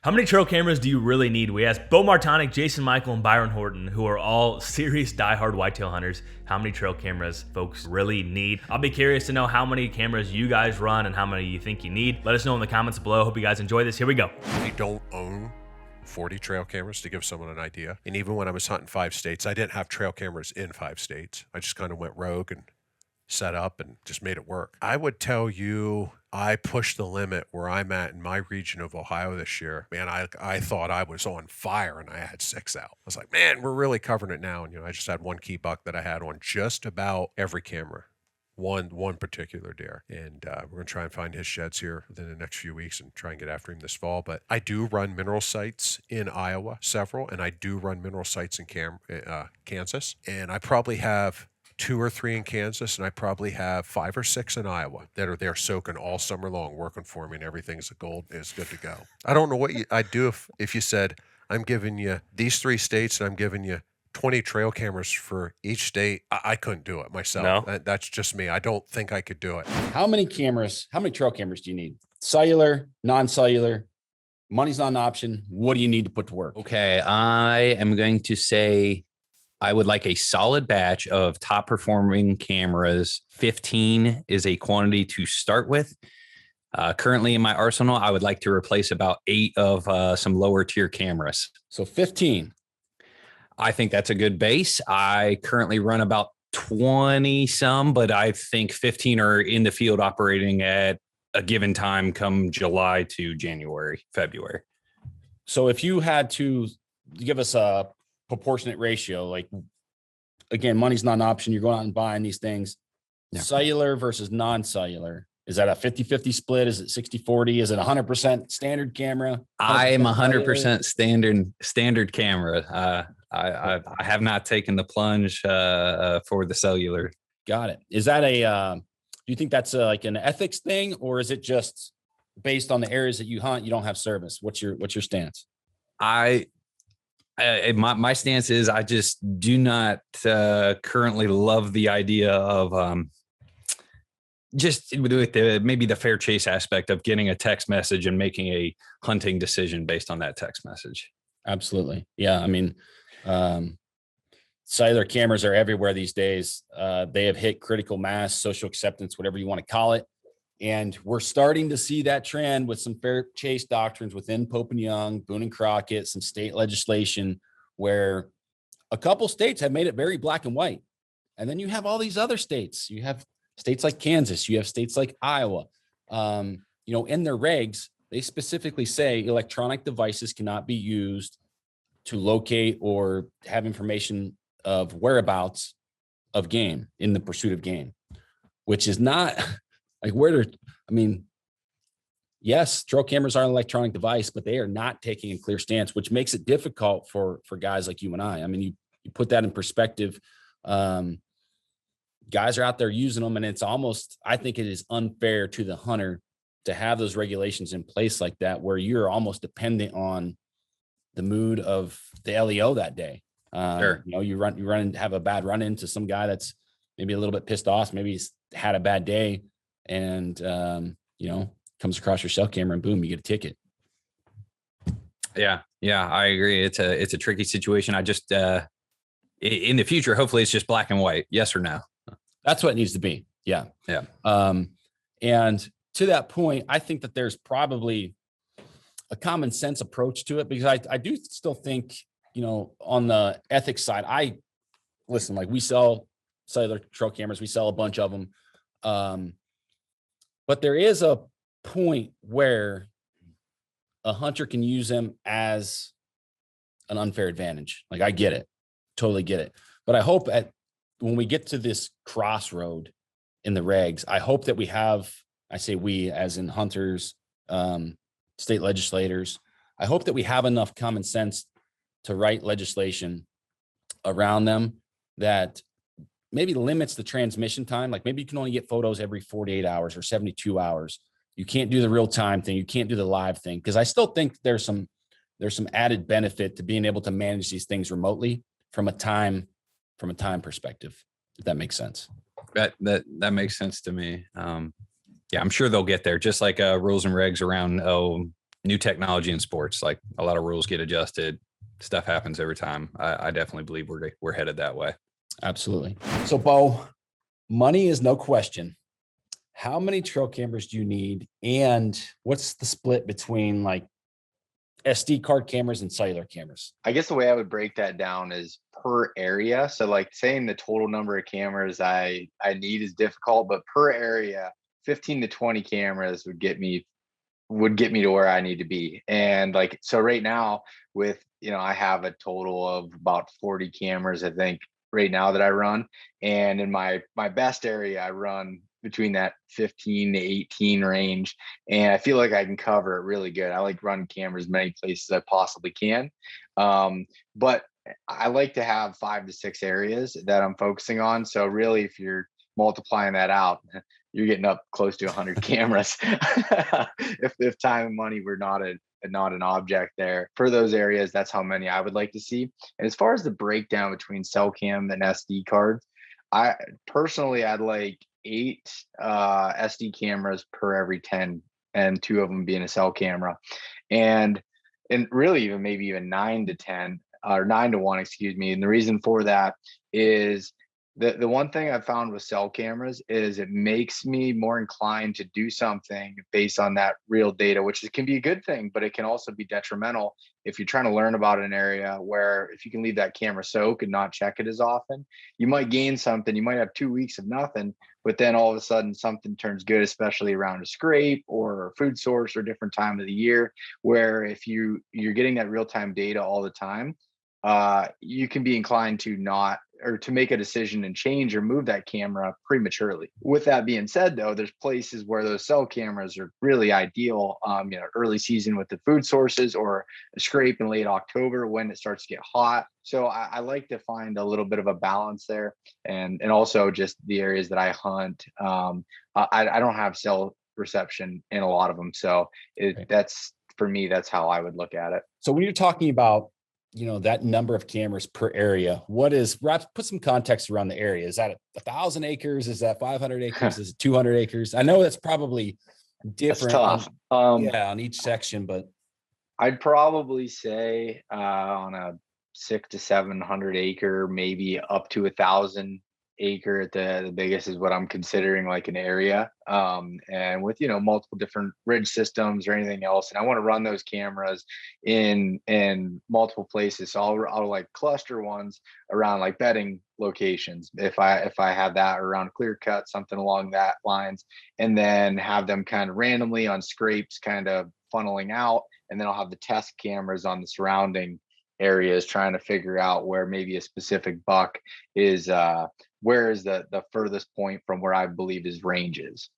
How many trail cameras do you really need? We asked Beau, Martonik, Jason Michael, and Byron Horton, who are all serious diehard whitetail hunters, how many trail cameras folks really need. I'll be curious to know how many cameras you guys run and how many you think you need. Let us know in the comments below. Hope you guys enjoy this. Here we go. I don't own 40 trail cameras, to give someone an idea. And even when I was hunting 5 states, I didn't have trail cameras in 5 states. I just kind of went rogue and set up and just made it work. I would tell you I pushed the limit where I'm at in my region of Ohio this year. Man, I thought I was on fire and I had 6 out. I was like, man, we're really covering it now. And, I just had one key buck that I had on just about every camera. One particular deer, and we're gonna try and find his sheds here within the next few weeks and try and get after him this fall. But I do run mineral sites in Iowa, several, and I do run mineral sites in Kansas, and I probably have 2 or 3 in Kansas, and I probably have 5 or 6 in Iowa that are there soaking all summer long, working for me, and everything's good to go. I don't know what I'd do if you said, I'm giving you these 3 states and I'm giving you 20 trail cameras for each state. I couldn't do it myself. No? That's just me. I don't think I could do it. How many trail cameras do you need? Cellular, non-cellular, money's not an option. What do you need to put to work? Okay, I am going to say I would like a solid batch of top performing cameras. 15 is a quantity to start with. Currently in my arsenal, I would like to replace about 8 of some lower tier cameras. So 15. I think that's a good base. I currently run about 20 some, but I think 15 are in the field operating at a given time come July to January, February. So if you had to give us a proportionate ratio, like, again, money's not an option. You're going out and buying these things. Yeah. Cellular versus non-cellular. Is that a 50-50 split? Is it 60-40? Is it 100% standard camera? I am 100% standard camera. I have not taken the plunge for the cellular. Got it. Is that do you think that's like an ethics thing, or is it just based on the areas that you hunt, you don't have service? What's your stance? My stance is I just do not currently love the idea of just with maybe the fair chase aspect of getting a text message and making a hunting decision based on that text message. Absolutely. Yeah. I mean, cellular cameras are everywhere these days. They have hit critical mass, social acceptance, whatever you want to call it. And we're starting to see that trend with some fair chase doctrines within Pope and Young, Boone and Crockett, some state legislation where a couple states have made it very black and white. And then you have all these other states. You have states like Kansas, you have states like Iowa. In their regs, they specifically say electronic devices cannot be used to locate or have information of whereabouts of game in the pursuit of game, which is not like yes, trail cameras are an electronic device, but they are not taking a clear stance, which makes it difficult for guys like you and I. I mean, you put that in perspective. Guys are out there using them, and it's almost, I think it is unfair to the hunter to have those regulations in place like that, where you're almost dependent on the mood of the LEO that day. Sure. You run and have a bad run into some guy that's maybe a little bit pissed off. Maybe he's had a bad day and, comes across your cell camera and boom, you get a ticket. Yeah, I agree. It's a tricky situation. I just, in the future, hopefully it's just black and white. Yes or no. That's what it needs to be. Yeah. Yeah. And to that point, I think that there's probably a common sense approach to it, because I do still think, on the ethics side, like we sell cellular trail cameras, we sell a bunch of them. But there is a point where a hunter can use them as an unfair advantage. Like, I get it, totally get it. But I hope when we get to this crossroad in the regs, I hope that we have, I say we as in hunters, state legislators, I hope that we have enough common sense to write legislation around them that maybe limits the transmission time. Like, maybe you can only get photos every 48 hours or 72 hours. You can't do the real time thing. You can't do the live thing. Cause I still think there's some added benefit to being able to manage these things remotely from a time perspective, if that makes sense. That makes sense to me. Yeah, I'm sure they'll get there. Just like rules and regs around new technology in sports. Like a lot of rules get adjusted. Stuff happens every time. I definitely believe we're headed that way. Absolutely. So, Beau, money is no question. How many trail cameras do you need? And what's the split between like SD card cameras and cellular cameras? I guess the way I would break that down is per area. So like saying the total number of cameras I need is difficult, but per area, 15 to 20 cameras would get me to where I need to be. And like, so right now with, I have a total of about 40 cameras, I think right now that I run. And in my best area, I run between that 15 to 18 range. And I feel like I can cover it really good. I like running cameras many places I possibly can. But I like to have 5 to 6 areas that I'm focusing on. So really, if you're multiplying that out, you're getting up close to 100 cameras. if time and money were not an object there for those areas, that's how many I would like to see. And as far as the breakdown between cell cam and SD cards, I'd like 8 SD cameras per every 10, and 2 of them being a cell camera, and really maybe even 9 to 10 or 9 to 1, excuse me. And the reason for that is the one thing I've found with cell cameras is it makes me more inclined to do something based on that real data, which can be a good thing, but it can also be detrimental if you're trying to learn about an area where if you can leave that camera soak and not check it as often, you might gain something. You might have 2 weeks of nothing, but then all of a sudden something turns good, especially around a scrape or a food source or different time of the year, where if you're getting that real-time data all the time, you can be inclined to not, or to make a decision and change or move that camera prematurely. With that being said, though, there's places where those cell cameras are really ideal, early season with the food sources, or a scrape in late October when it starts to get hot. So I like to find a little bit of a balance there. And also just the areas that I hunt, I don't have cell reception in a lot of them. So that's, for me, that's how I would look at it. So when you're talking about that number of cameras per area, put some context around the area. Is that 1,000 acres? Is that 500 acres? Is it 200 acres? I know that's probably different. That's tough. On each section, but I'd probably say on a 600 to 700 acre, maybe up to 1,000 acre at the biggest is what I'm considering like an area. And with, multiple different ridge systems or anything else. And I want to run those cameras in multiple places. So I'll like cluster ones around like bedding locations. If I have that around clear cut, something along that lines, and then have them kind of randomly on scrapes, kind of funneling out. And then I'll have the test cameras on the surrounding areas, trying to figure out where maybe a specific buck is, where is the furthest point from where I believe his range is.